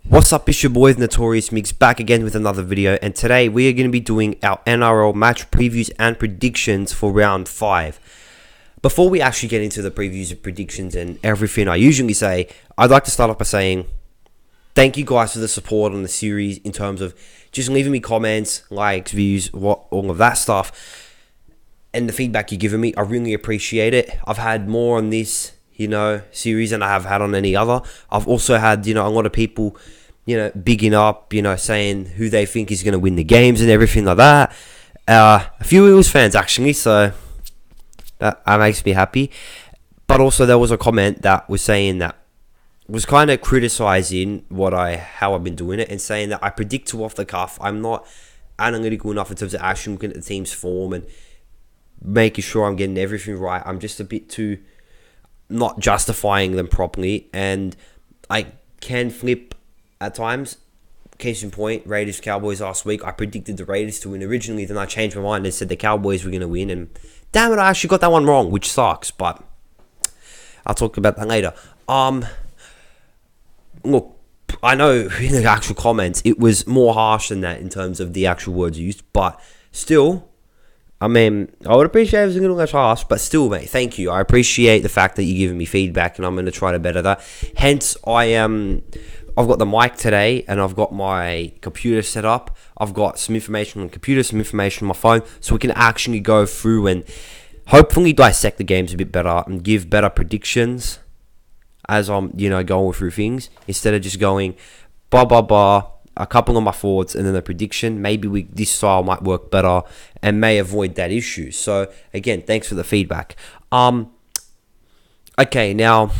What's up, it's your boy Notorious Mix back again with another video, and today we are going to be doing our NRL match previews and predictions for round 5. Before we actually get into the previews and predictions and everything I usually say, I'd like to start off by saying thank you guys for the support on the series in terms of just leaving me comments, likes, views, all of that stuff, and the feedback you're giving me. I really appreciate it. I've had more on this series than I have had on any other. I've also had, a lot of people, bigging up, saying who they think is going to win the games and everything like that. A few Eels fans, actually, so that makes me happy. But also there was a comment that was saying that, was kind of criticizing how I've been doing it and saying that I predict too off the cuff. I'm not analytical enough in terms of actually looking at the team's form and making sure I'm getting everything right. I'm just a bit too not justifying them properly, and I can flip at times. Case in point, Raiders Cowboys last week, I predicted the Raiders to win originally, then I changed my mind and said the Cowboys were going to win, and damn it, I actually got that one wrong, which sucks, but I'll talk about that later. Look, I know in the actual comments it was more harsh than that in terms of the actual words used, but still, I mean, I would appreciate it if it was a little less harsh, but still, mate, thank you. I appreciate the fact that you're giving me feedback, and I'm going to try to better that. Hence, I've got the mic today, and I've got my computer set up. I've got some information on the computer, some information on my phone, so we can actually go through and hopefully dissect the games a bit better and give better predictions as I'm, going through things, instead of just going, a couple of my thoughts and then a prediction. Maybe this style might work better and may avoid that issue. So again, thanks for the feedback. Okay, now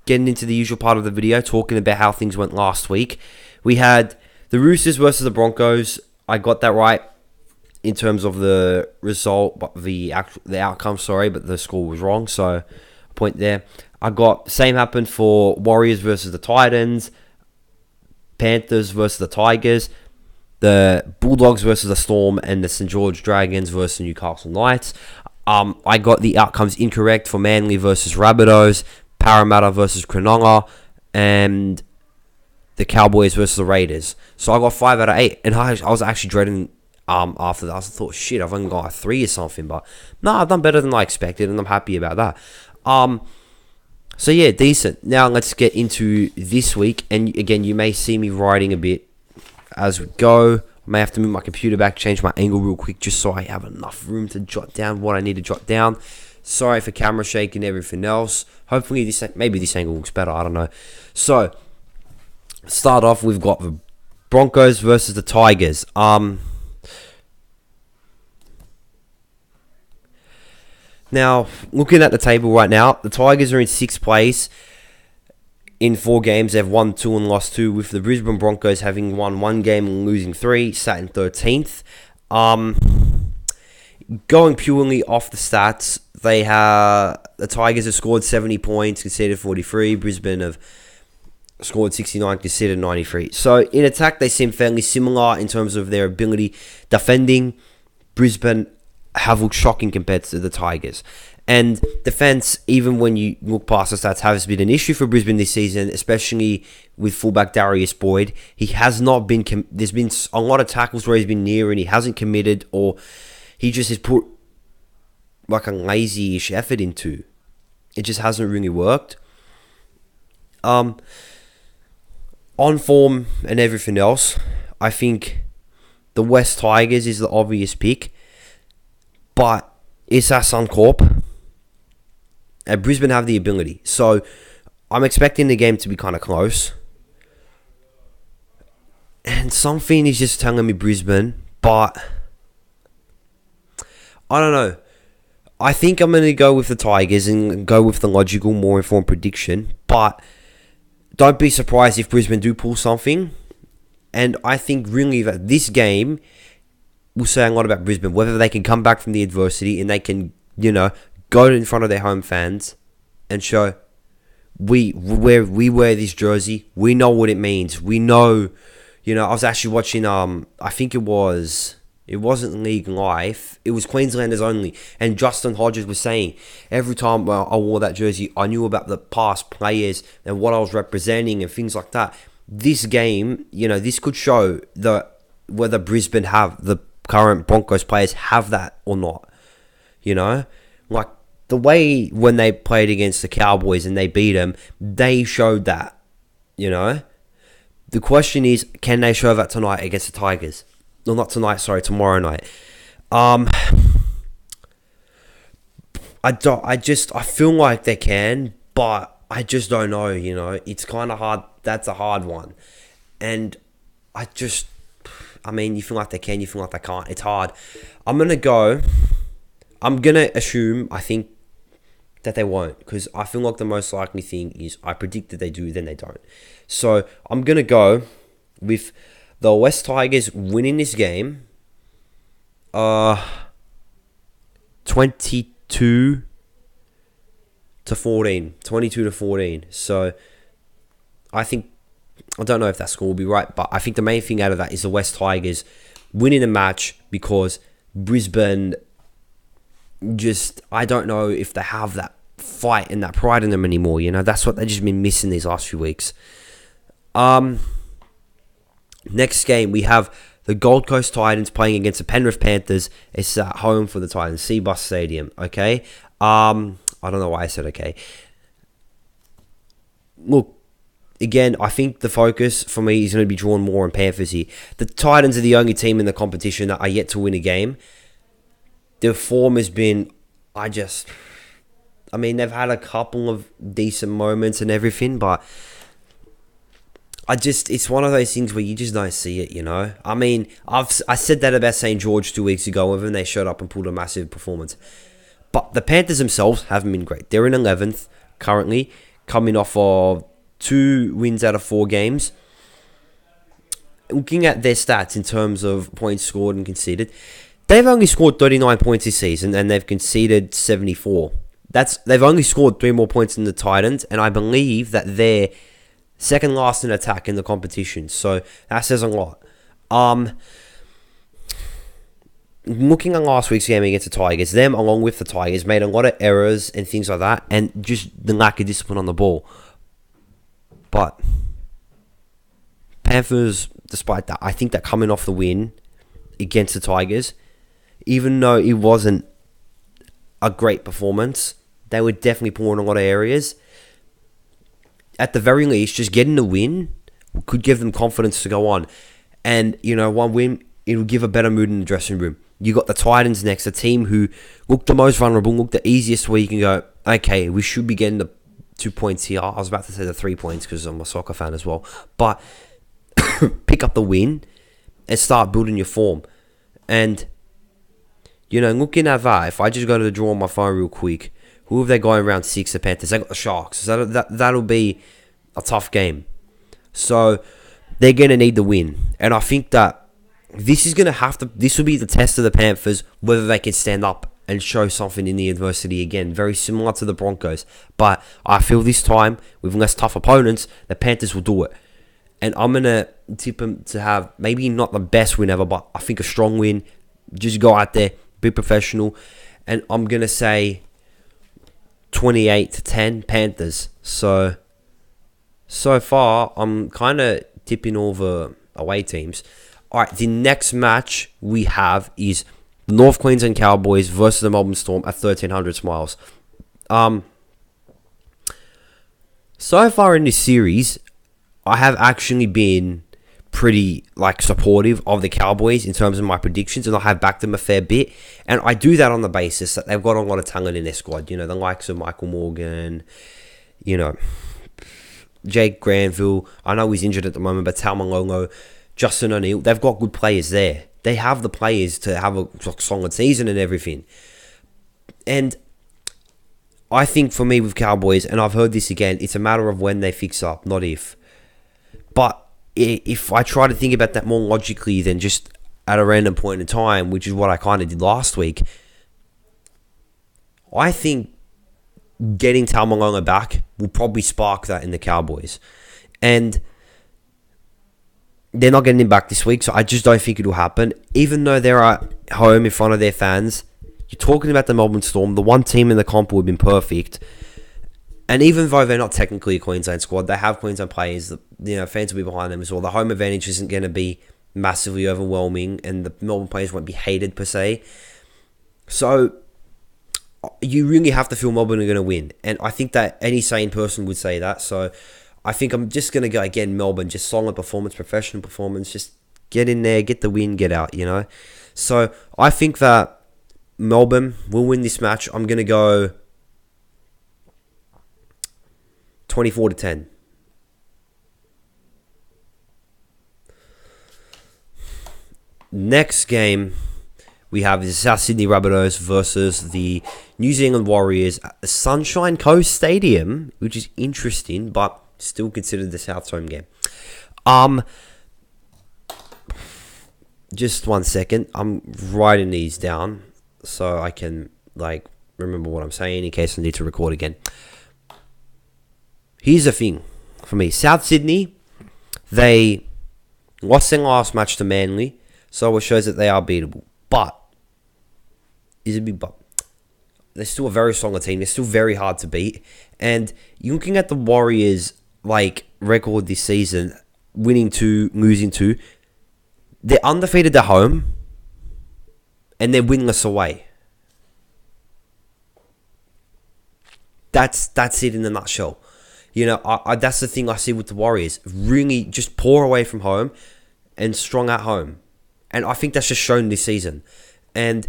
getting into the usual part of the video, talking about how things went last week. We had the Roosters versus the Broncos. I got that right in terms of the result, but the outcome, but the score was wrong. So point there. I got same happened for Warriors versus the Titans, Panthers versus the Tigers, the Bulldogs versus the Storm, and the St. George Dragons versus the Newcastle Knights. I got the outcomes incorrect for Manly versus Rabbitohs, Parramatta versus Cronulla, and the Cowboys versus the Raiders. So I got 5 out of 8, and I was actually dreading after that. I thought, shit, I've only got a 3 or something, but no, I've done better than I expected, and I'm happy about that. So yeah, decent. Now let's get into this week. And again, you may see me writing a bit as we go. I may have to move my computer back, change my angle real quick, just so I have enough room to jot down what I need to jot down. Sorry for camera shake and everything else. Hopefully maybe this angle looks better, I don't know. So, start off, we've got the Broncos versus the Tigers. Now, looking at the table right now, the Tigers are in 6th place in 4 games. They've won 2 and lost 2, with the Brisbane Broncos having won 1 game and losing 3, sat in 13th. Going purely off the stats, the Tigers have scored 70 points, conceded 43. Brisbane have scored 69, conceded 93. So, in attack, they seem fairly similar in terms of their ability defending. Brisbane have looked shocking compared to the Tigers. And defense, even when you look past the stats, has been an issue for Brisbane this season, especially with fullback Darius Boyd. He has not been, there's been a lot of tackles where he's been near and he hasn't committed, or he just has put like a lazy-ish effort into. It just hasn't really worked. On form and everything else, I think the West Tigers is the obvious pick. But it's at Suncorp, and Brisbane have the ability. So I'm expecting the game to be kind of close. And something is just telling me Brisbane, but I don't know. I think I'm going to go with the Tigers and go with the logical, more informed prediction. But don't be surprised if Brisbane do pull something. And I think really that this game will say a lot about Brisbane, whether they can come back from the adversity and they can, go in front of their home fans and show we wear this jersey. We know what it means. We know, I was actually watching, I think it wasn't League Life. It was Queenslanders Only. And Justin Hodges was saying, every time I wore that jersey, I knew about the past players and what I was representing and things like that. this game, this could show whether Brisbane have the current Broncos players have that or not. Like the way when they played against the Cowboys and they beat them, they showed that. The question is, can they show that tonight against the Tigers? No, not tonight. Sorry, tomorrow night. I feel like they can, but I just don't know. It's kind of hard. That's a hard one, and you feel like they can, you feel like they can't. It's hard. I'm gonna assume. I think that they won't, because I feel like the most likely thing is I predict that they do, then they don't. So I'm going to go with the West Tigers winning this game 22 to 14. So I don't know if that score will be right, but I think the main thing out of that is the West Tigers winning the match, because Brisbane I don't know if they have that fight and that pride in them anymore. That's what they've just been missing these last few weeks. Next game, we have the Gold Coast Titans playing against the Penrith Panthers. It's at home for the Titans, Cbus Stadium, okay? I don't know why I said okay. Look, again, I think the focus for me is going to be drawn more on Panthers here. The Titans are the only team in the competition that are yet to win a game. Their form has been, they've had a couple of decent moments and everything, but it's one of those things where you just don't see it, I said that about St. George 2 weeks ago, when they showed up and pulled a massive performance. But the Panthers themselves haven't been great. They're in 11th currently, coming off of 2 wins out of 4 games. Looking at their stats in terms of points scored and conceded, they've only scored 39 points this season, and they've conceded 74. They've only scored 3 more points than the Titans, and I believe that they're second last in attack in the competition. So that says a lot. Looking at last week's game against the Tigers, them along with the Tigers made a lot of errors and things like that, and just the lack of discipline on the ball. But Panthers, despite that, I think that coming off the win against the Tigers, even though it wasn't a great performance, they were definitely poor in a lot of areas. At the very least, just getting the win could give them confidence to go on. And, one win, it'll give a better mood in the dressing room. You got the Titans next, a team who looked the most vulnerable, looked the easiest, where you can go, okay, we should be getting the 2 points here. I was about to say the 3 points because I'm a soccer fan as well. But pick up the win and start building your form. And, looking at that, if I just go to the draw on my phone real quick, who have they got in round 6, the Panthers? They got the Sharks. So that'll be a tough game. So they're going to need the win. And I think that this will be the test of the Panthers, whether they can stand up and show something in the adversity again. Very similar to the Broncos. But I feel this time, with less tough opponents, the Panthers will do it. And I'm going to tip them to have maybe not the best win ever, but I think a strong win. Just go out there, be professional. And I'm going to say 28-10 Panthers. So far, I'm kind of tipping all the away teams. All right, the next match we have is the North Queensland Cowboys versus the Melbourne Storm at 1300 Smiles. So far in this series, I have actually been pretty supportive of the Cowboys in terms of my predictions, and I have backed them a fair bit. And I do that on the basis that they've got a lot of talent in their squad. The likes of Michael Morgan, Jake Granville. I know he's injured at the moment, but Taumalolo, Justin O'Neill, they've got good players there. They have the players to have a solid season and everything. And I think for me with Cowboys, and I've heard this again, it's a matter of when they fix up, not if. But if I try to think about that more logically than just at a random point in time, which is what I kind of did last week, I think getting Taumalolo back will probably spark that in the Cowboys. And they're not getting him back this week, so I just don't think it'll happen. Even though they're at home in front of their fans, you're talking about the Melbourne Storm, the one team in the comp who have been perfect. And even though they're not technically a Queensland squad, they have Queensland players that, fans will be behind them as well. The home advantage isn't going to be massively overwhelming, and the Melbourne players won't be hated per se. So you really have to feel Melbourne are going to win. And I think that any sane person would say that. So I think I'm just going to go again, Melbourne. Just solid performance, professional performance. Just get in there, get the win, get out, So I think that Melbourne will win this match. I'm going to go 24-10. Next game we have the South Sydney Rabbitohs versus the New Zealand Warriors at the Sunshine Coast Stadium, which is interesting, but still considered the South's home game. Just 1 second. I'm writing these down so I can remember what I'm saying in case I need to record again. Here's the thing for me. South Sydney, they lost their last match to Manly, so it shows that they are beatable. But, is it a big but? They're still a very strong team. They're still very hard to beat. And you're looking at the Warriors, record this season, winning 2, losing 2. They're undefeated at home, and they're winless away. That's it in a nutshell. That's the thing I see with the Warriors. Really just poor away from home and strong at home. And I think that's just shown this season. And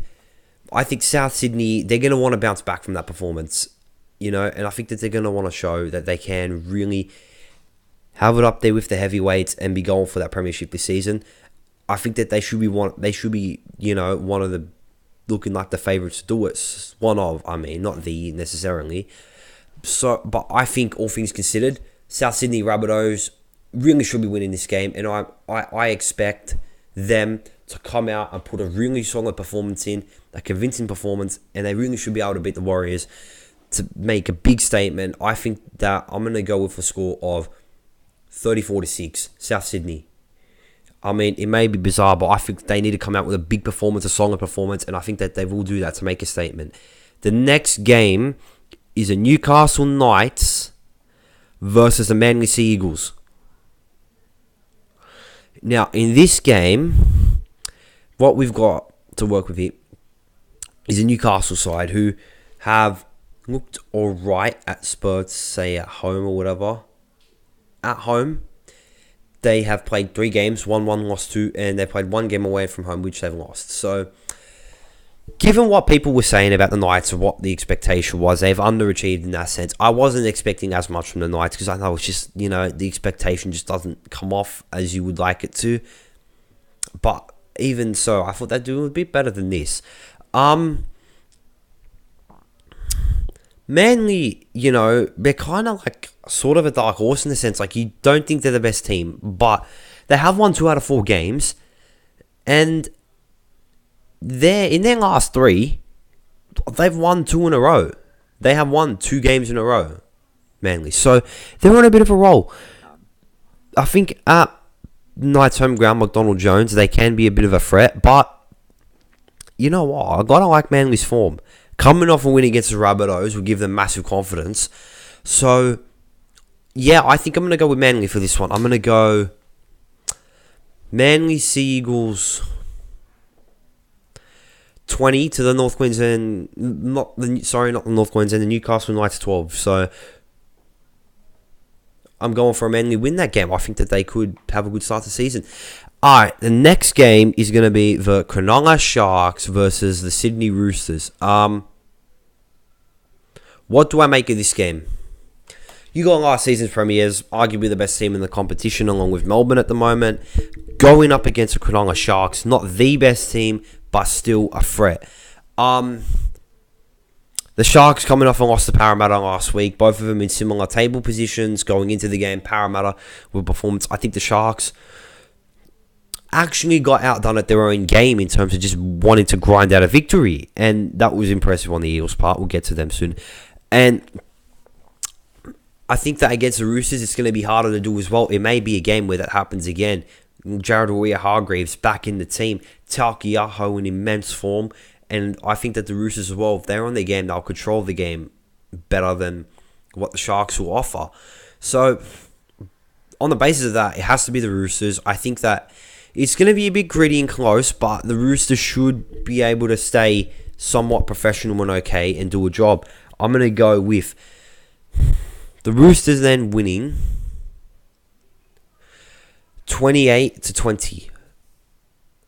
I think South Sydney, they're going to want to bounce back from that performance. And I think that they're going to want to show that they can really have it up there with the heavyweights and be going for that premiership this season. I think that they should be one of the looking like the favourites to do it. Not the necessarily. So, but I think all things considered, South Sydney Rabbitohs really should be winning this game, and I expect them to come out and put a really solid performance in, a convincing performance, and they really should be able to beat the Warriors to make a big statement. I think that I'm going to go with a score of 34-6, South Sydney. It may be bizarre, but I think they need to come out with a big performance, a solid performance, and I think that they will do that to make a statement. The next game is a Newcastle Knights versus the Manly Sea Eagles. Now, in this game, what we've got to work with here is a Newcastle side who have looked alright at Spurs, say at home or whatever. At home, they have played 3 games, won 1, lost 2, and they played 1 game away from home, which they've lost. So, given what people were saying about the Knights and what the expectation was, they've underachieved in that sense. I wasn't expecting as much from the Knights because I know it's just, the expectation just doesn't come off as you would like it to. But even so, I thought they'd do a bit better than this. Manly, they're kind of sort of a dark horse in the sense, you don't think they're the best team, but they have won 2 out of 4 games, and in their last 3, they've won 2 in a row. They have won 2 games in a row, Manly. So they're on a bit of a roll. I think at Knights home ground, McDonald Jones, they can be a bit of a threat, but you know what? I gotta like Manly's form. Coming off a win against the Rabbitohs will give them massive confidence. So, yeah, I think I'm going to go with Manly for this one. I'm going to go Manly Sea Eagles 20 to the North Queensland, not the North Queensland, the Newcastle Knights 12. So, I'm going for a Manly win that game. I think that they could have a good start to the season. Alright, the next game is going to be the Cronulla Sharks versus the Sydney Roosters. What do I make of this game? You got last season's premiers, arguably the best team in the competition along with Melbourne at the moment. Going up against the Cronulla Sharks, not the best team, but still a threat. The Sharks coming off and lost to Parramatta last week. Both of them in similar table positions going into the game. Parramatta with performance. I think the Sharks actually got outdone at their own game in terms of just wanting to grind out a victory. And that was impressive on the Eels' part. We'll get to them soon. And I think that against the Roosters, it's going to be harder to do as well. It may be a game where that happens again. Jared Waerea-Hargreaves back in the team. Taukeiaho in immense form. And I think that the Roosters as well, if they're on their game, they'll control the game better than what the Sharks will offer. So, on the basis of that, it has to be the Roosters. I think that it's going to be a bit gritty and close, but the Roosters should be able to stay somewhat professional and okay and do a job. I'm going to go with the Roosters then winning 28-20.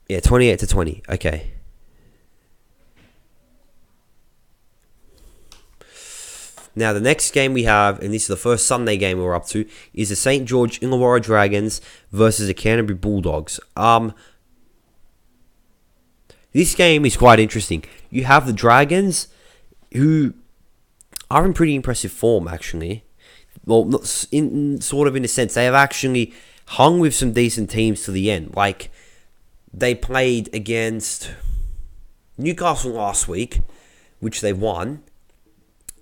Yeah, 28-20. Okay. Now, the next game we have, and this is the first Sunday game we're up to, is the St. George Illawarra Dragons versus the Canterbury Bulldogs. This game is quite interesting. You have the Dragons, who are in pretty impressive form, actually. Well, not in a sense. They have actually hung with some decent teams to the end. Like, they played against Newcastle last week, which they won.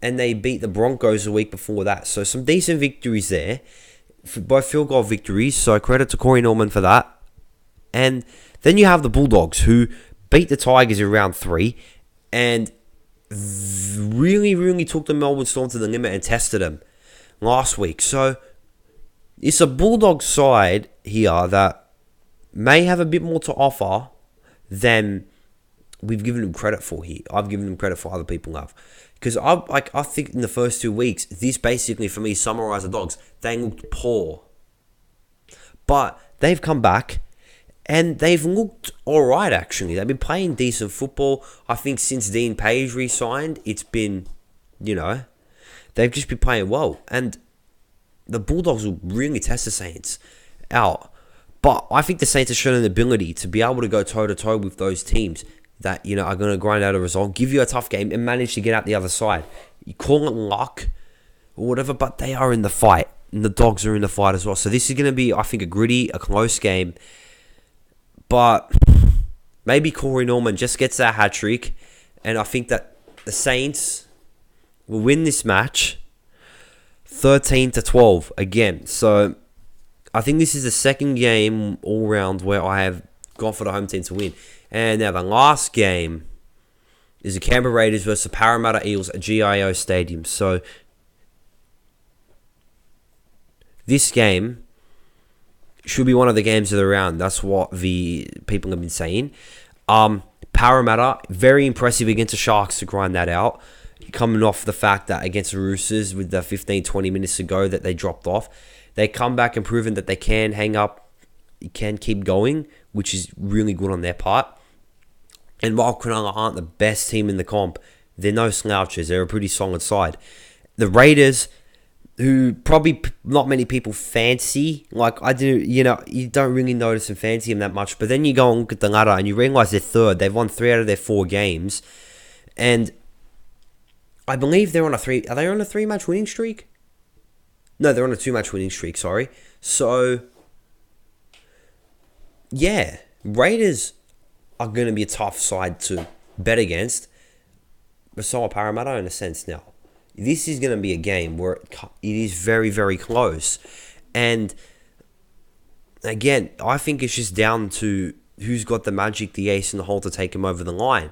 And they beat the Broncos the week before that. So some decent victories there. Both field goal victories. So credit to Corey Norman for that. And then you have the Bulldogs, who beat the Tigers in round 3. And really, really took the Melbourne Storm to the limit and tested them last week. So it's a Bulldog side here that may have a bit more to offer than we've given them credit for here. I've given them credit for other people have. Because I think in the first 2 weeks, this basically, for me, summarised the Dogs. They looked poor. But they've come back, and they've looked alright, actually. They've been playing decent football. I think since Dean Page re-signed, it's been, they've just been playing well. And the Bulldogs will really test the Saints out. But I think the Saints have shown an ability to be able to go toe-to-toe with those teams that, are going to grind out a result, give you a tough game, and manage to get out the other side. You call it luck or whatever, but they are in the fight. And the Dogs are in the fight as well. So this is going to be, I think, a close game. But maybe Corey Norman just gets that hat-trick. And I think that the Saints will win this match 13-12 again. So I think this is the second game all round where I have gone for the home team to win. And now the last game is the Canberra Raiders versus the Parramatta Eels at GIO Stadium. So this game should be one of the games of the round. That's what the people have been saying. Parramatta, very impressive against the Sharks to grind that out. Coming off the fact that against the Roosters with the 15-20 minutes to go that they dropped off. They come back and proven that they can hang up, can keep going, which is really good on their part. And while Cronulla aren't the best team in the comp, they're no slouches. They're a pretty solid side. The Raiders, who probably not many people fancy, like I do, you don't really notice and fancy them that much. But then you go and look at the ladder and you realise they're third. They've won 3 out of their 4 games. And I believe they're on a 3... Are they on a 3-match winning streak? No, they're on a 2-match winning streak, sorry. So, yeah, Raiders are going to be a tough side to bet against. But so are Parramatta in a sense now. This is going to be a game where it is very, very close. And again, I think it's just down to who's got the magic, the ace, and the hole to take him over the line.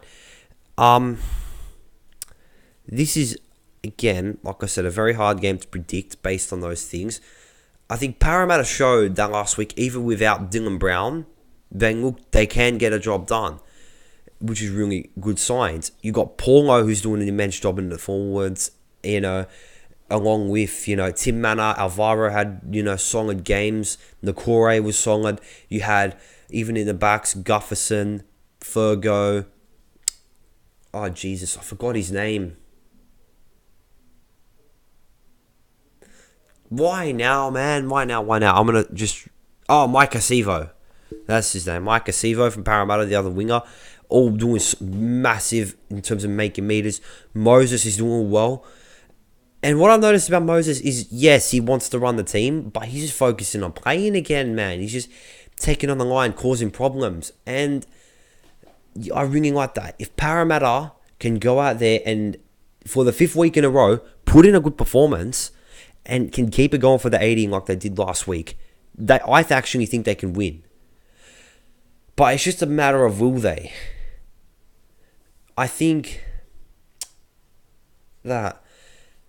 This is, again, like I said, a very hard game to predict based on those things. I think Parramatta showed that last week, even without Dylan Brown, they can get a job done, which is really good signs. You got Paulo, who's doing an immense job in the forwards, along with, Tim Manor. Alvaro had, solid games. Nakore was solid. You had, even in the backs, Gufferson, Fergo. Oh, Jesus, I forgot his name. Why now, man? Why now? I'm going to just... Oh, Mike Acevo. That's his name. Mike Acevo from Parramatta, the other winger. All doing massive in terms of making meters. Moses is doing well. And what I've noticed about Moses is, yes, he wants to run the team, but he's just focusing on playing again, man. He's just taking on the line, causing problems. And I really like that. If Parramatta can go out there and, for the 5th week in a row, put in a good performance and can keep it going for the 80 like they did last week, I actually think they can win. But it's just a matter of will they. I think that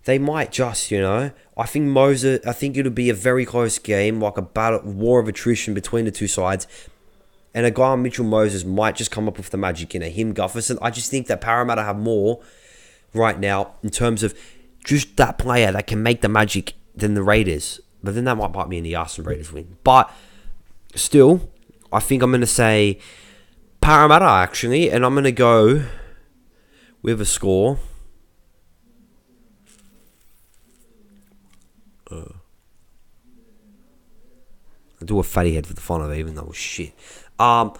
They might just, I think it'll be a very close game, like a battle, war of attrition between the two sides. And a guy on Mitchell Moses might just come up with the magic, him, Gufferson. I just think that Parramatta have more right now in terms of just that player that can make the magic than the Raiders. But then that might bite me in the ass and Raiders win. But still, I think I'm going to say Parramatta, actually. And I'm going to go with a score. I'll do a fatty head for the fun of it, even though it was shit. Can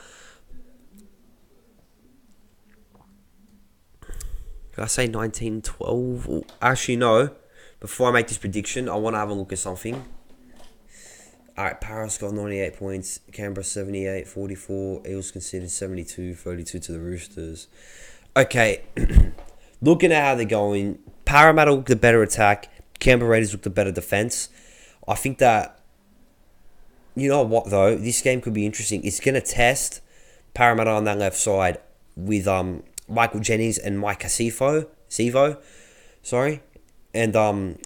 I say 19-12? Actually, no. Before I make this prediction, I want to have a look at something. Alright, Paris got 98 points. Canberra 78, 44. Eels conceded 72, 32 to the Roosters. Okay. Looking at how they're going, Parramatta look the better attack. Canberra Raiders look the better defense. I think that, you know what, though? This game could be interesting. It's going to test Parramatta on that left side with Michael Jennings and Mike Sevo, and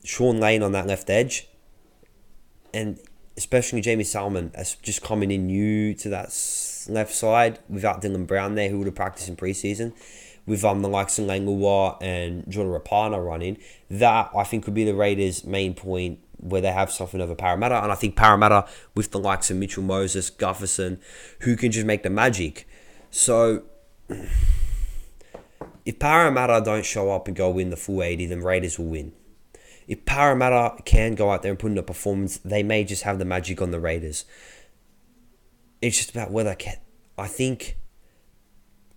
Sean Lane on that left edge. And especially Jamie Salmon as just coming in new to that left side without Dylan Brown there, who would have practiced in preseason. With the likes of Langua and Jordan Rapana running. That, I think, could be the Raiders' main point where they have something over Parramatta. And I think Parramatta, with the likes of Mitchell Moses, Gufferson, who can just make the magic. So, if Parramatta don't show up and go win the full 80, then Raiders will win. If Parramatta can go out there and put in a performance, they may just have the magic on the Raiders. It's just about whether they can. I think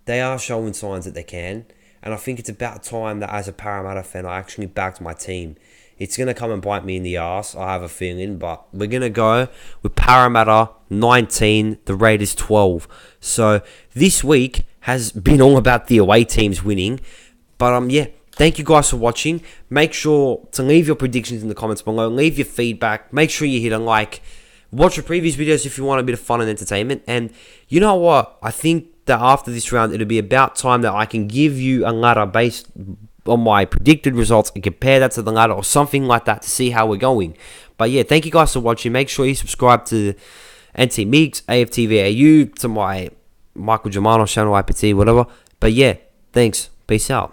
they are showing signs that they can. And I think it's about time that as a Parramatta fan, I actually backed my team. It's going to come and bite me in the ass, I have a feeling. But we're going to go with Parramatta 19, the Raiders 12. So this week has been all about the away teams winning. But yeah, thank you guys for watching. Make sure to leave your predictions in the comments below. Leave your feedback. Make sure you hit a like. Watch the previous videos if you want a bit of fun and entertainment. And you know what? I think that after this round, it'll be about time that I can give you a ladder based on my predicted results and compare that to the ladder or something like that to see how we're going. But yeah, thank you guys for watching. Make sure you subscribe to NT Migs, AFTVAU, to my Michael Germano channel, IPT, whatever. But yeah, thanks. Peace out.